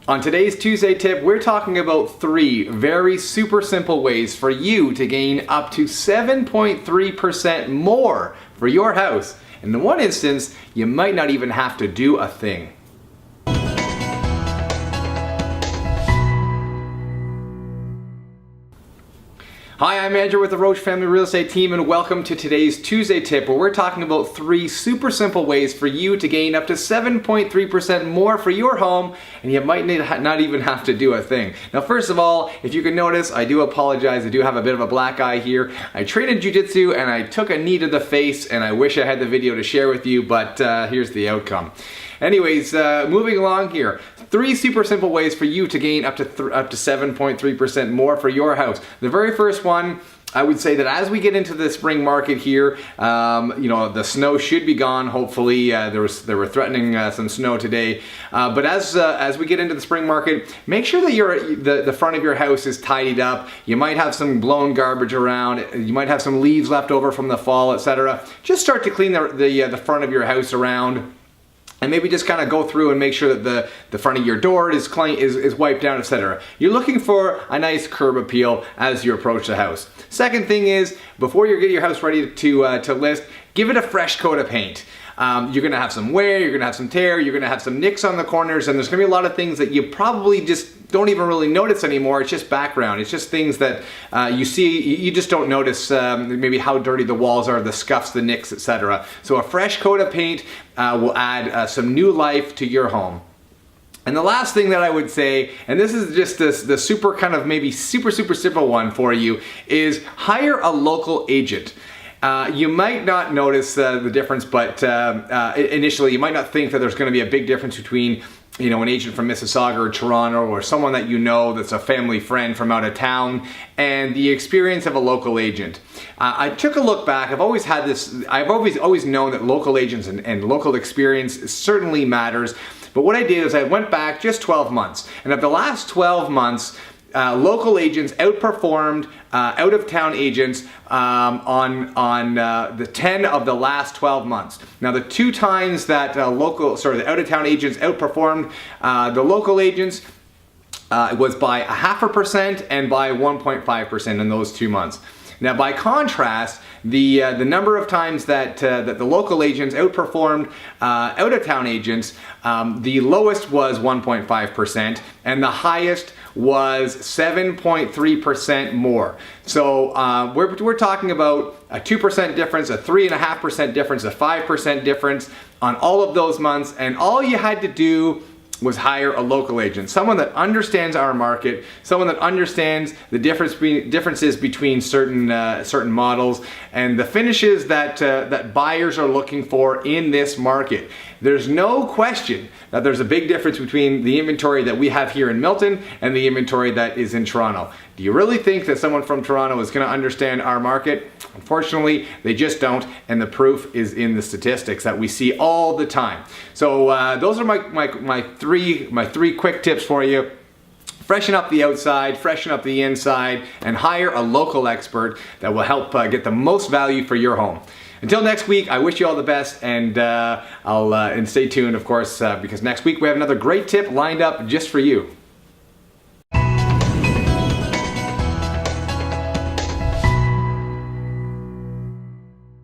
On today's Tuesday tip, we're talking about 3 very super simple ways for you to gain up to 7.3% more for your house. In one instance, you might not even have to do a thing. Hi, I'm Andrew with the Roche Family Real Estate Team, and welcome to today's Tuesday tip, where we're talking about 3 super simple ways for you to gain up to 7.3% more for your home, and you might not even have to do a thing. Now, first of all, if you can notice, I do apologize. I do have a bit of a black eye here. I trained in jiu-jitsu and I took a knee to the face, and I wish I had the video to share with you, but here's the outcome. Anyways, moving along here. 3 super simple ways for you to gain up to 7.3% more for your house. The very first one, I would say that as we get into the spring market here, the snow should be gone. Hopefully, they were threatening some snow today. But as we get into the spring market, make sure that the front of your house is tidied up. You might have some blown garbage around. You might have some leaves left over from the fall, etc. Just start to clean the front of your house around. And maybe just kind of go through and make sure that the front of your door is clean, is wiped down, etc. You're looking for a nice curb appeal as you approach the house. Second thing is, before you get your house ready to list, give it a fresh coat of paint. You're gonna have some wear, you're gonna have some tear, you're gonna have some nicks on the corners, and there's gonna be a lot of things that you probably just don't even really notice anymore. It's just background. It's just things that you see, you just don't notice maybe how dirty the walls are, the scuffs, the nicks, etc. So a fresh coat of paint will add some new life to your home. And the last thing that I would say, and this is just the super kind of maybe super simple one for you, is hire a local agent. You might not notice the difference, but initially you might not think that there's going to be a big difference between an agent from Mississauga or Toronto, or someone that you know that's a family friend from out of town, and the experience of a local agent. I took a look back. I've always had this. I've always known that local agents and local experience certainly matters. But what I did is I went back just 12 months, and of the last 12 months, local agents outperformed out-of-town agents on the 10 of the last 12 months. Now, the 2 times that the out-of-town agents outperformed the local agents was by 0.5% and by 1.5% in those 2 months. Now, by contrast, the number of times that the local agents outperformed out-of-town agents, the lowest was 1.5%, and the highest was 7.3% more. So we're talking about a 2% difference, a 3.5% difference, a 5% difference on all of those months, and all you had to do was hire a local agent, someone that understands our market, someone that understands the differences between certain models and the finishes that buyers are looking for in this market. There's no question that there's a big difference between the inventory that we have here in Milton and the inventory that is in Toronto. Do you really think that someone from Toronto is going to understand our market? Unfortunately, they just don't, and the proof is in the statistics that we see all the time. So those are my three quick tips for you. Freshen up the outside, freshen up the inside, and hire a local expert that will help get the most value for your home. Until next week, I wish you all the best, and and stay tuned, of course, because next week we have another great tip lined up just for you.